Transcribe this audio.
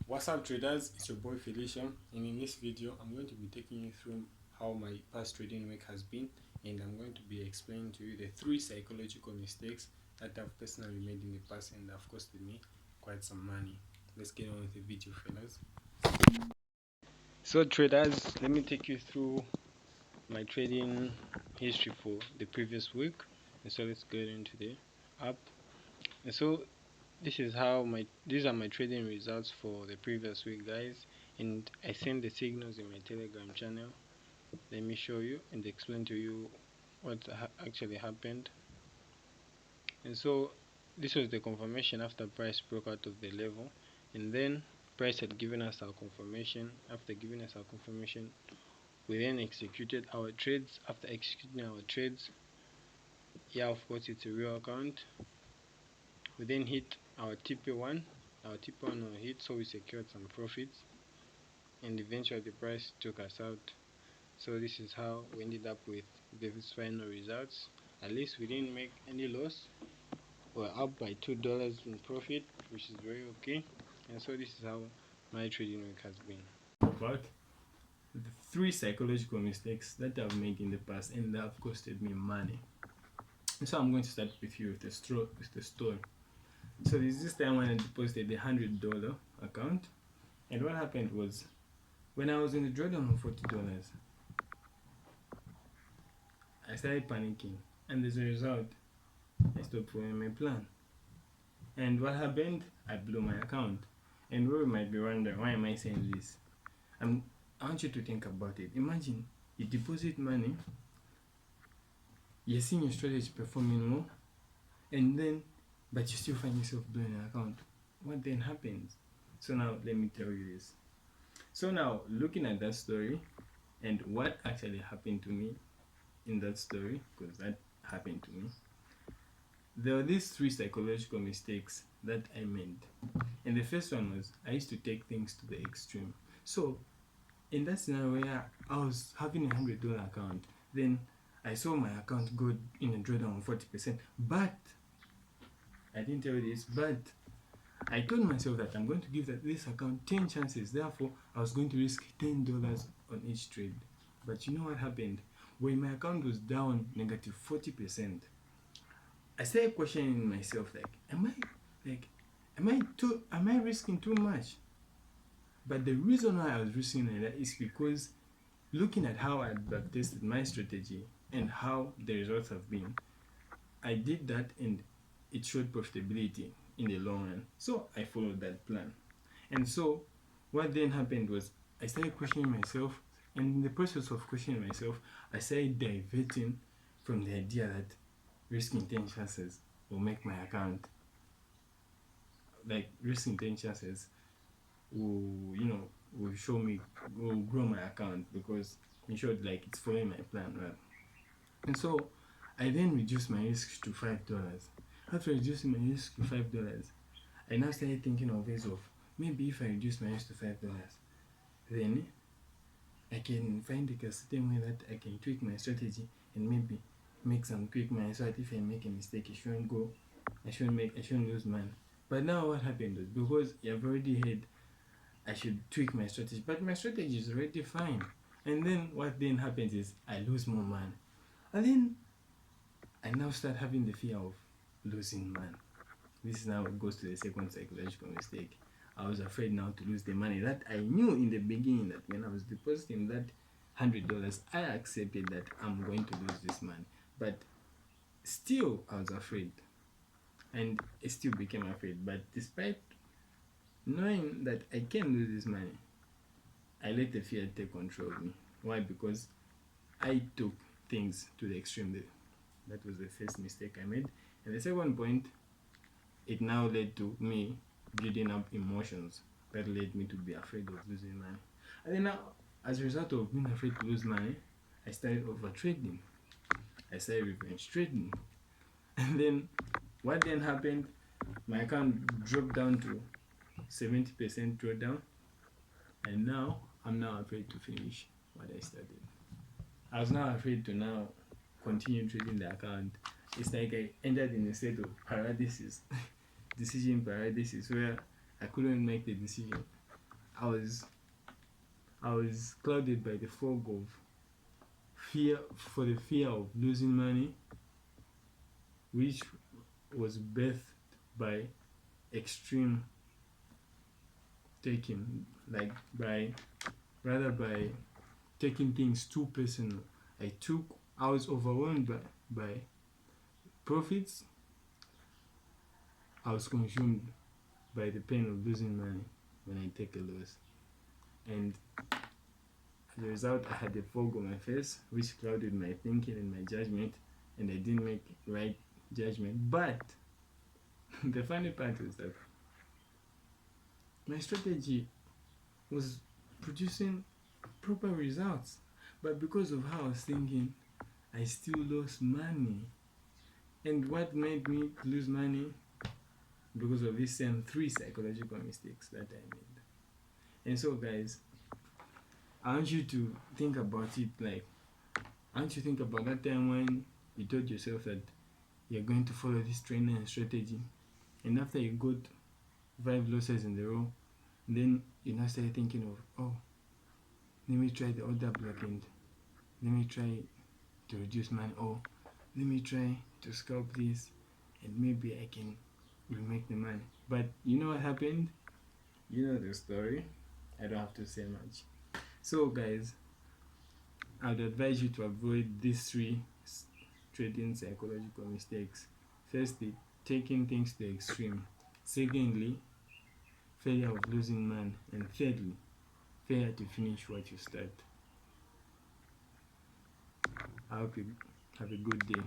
What's up traders, it's your boy Felicia, and in this video I'm going to be taking you through how my past trading week has been, and I'm going to be explaining to you the 3 psychological mistakes that I've personally made in the past and have costed me quite some money. Let's get on with the video, fellas. So traders, let me take you through my trading history for the previous week. And so let's get into the app. And so these are my trading results for the previous week, guys, and I sent the signals in my Telegram channel. Let me show you and explain to you what actually happened. And so this was the confirmation after price broke out of the level, and then price had given us our confirmation. After giving us our confirmation, we then executed our trades. After executing our trades, yeah, of course it's a real account, we then hit our TP1. Our TP1 was hit, so we secured some profits, and eventually the price took us out. So this is how we ended up with these final results. At least we didn't make any loss. We're up by $2 in profit, which is very okay. And so this is how my trading week has been. About the 3 psychological mistakes that I've made in the past and that have costed me money. And so I'm going to start with you with the story. So this time when I deposited the $100 account, and what happened was when I was in the drawdown of $40, I started panicking, and as a result, I stopped following my plan. And what happened? I blew my account. And we might be wondering, why am I saying this? I want you to think about it. Imagine you deposit money, you're seeing your strategy performing well, and then, but you still find yourself blowing an account. What then happens? So now let me tell you this. So now, looking at that story and what actually happened to me in that story, because that happened to me, there are these 3 psychological mistakes that I made. And the first one was I used to take things to the extreme. So in that scenario where I was having $100 account, then I saw my account go in a drawdown of 40%, but I didn't tell you this, but I told myself that I'm going to give this account 10 chances. Therefore, I was going to risk $10 on each trade. But you know what happened? When my account was down negative 40%, I started questioning myself, am I risking too much? But the reason why I was risking that is because looking at how I had tested my strategy and how the results have been, I did that and it showed profitability in the long run. So I followed that plan. And so what then happened was I started questioning myself, and in the process of questioning myself, I started diverting from the idea that risking 10 chances will make my account, like risking 10 chances will show me, will grow my account, because in short, like, it's following my plan, right? And so I then reduced my risk to $5. After reducing my risk to $5, I now started thinking of ways of, maybe if I reduce my risk to $5, then I can find a certain way that I can tweak my strategy and maybe make some quick money, so that if I make a mistake, I shouldn't lose money. But now what happened was, because I've already heard I should tweak my strategy, but my strategy is already fine. And then what then happens is I lose more money. And then I now start having the fear of losing money. This is now goes to the second psychological mistake. I was afraid now to lose the money that I knew in the beginning, that when I was depositing that $100, I accepted that I'm going to lose this money. But still, I was afraid. And I still became afraid. But despite knowing that I can lose this money, I let the fear take control of me. Why? Because I took things to the extreme. That was the first mistake I made. And the second point, it now led to me building up emotions that led me to be afraid of losing money. And then now, as a result of being afraid to lose money, I started over trading. I started revenge trading. And then what then happened? My account dropped down to 70% drawdown, and now I'm now afraid to finish what I started. I was now afraid to now continue trading the account. It's like I entered in a state of paralysis, decision paralysis, where I couldn't make the decision. I was clouded by the fog of the fear of losing money, which was birthed by extreme taking, like by taking things too personal. I was overwhelmed by profits. I was consumed by the pain of losing money when I take a loss. And as a result, I had a fog on my face, which clouded my thinking and my judgment, and I didn't make right judgment. But the funny part was that my strategy was producing proper results, but because of how I was thinking, I still lost money. And what made me lose money? Because of these same 3 psychological mistakes that I made. And so, guys, I want you to think about it. Like, I want you to think about that time when you told yourself that you're going to follow this training and strategy, and after you got 5 losses in a row, then you now start thinking of, oh, let me try the order block, and let me try to reduce money, or let me try to scalp this, and maybe I can remake the money. But you know what happened? You know the story. I don't have to say much. So, guys, I would advise you to avoid these 3 trading psychological mistakes. Firstly, taking things to the extreme. Secondly, failure of losing money. And thirdly, failure to finish what you start. I hope you have a good day.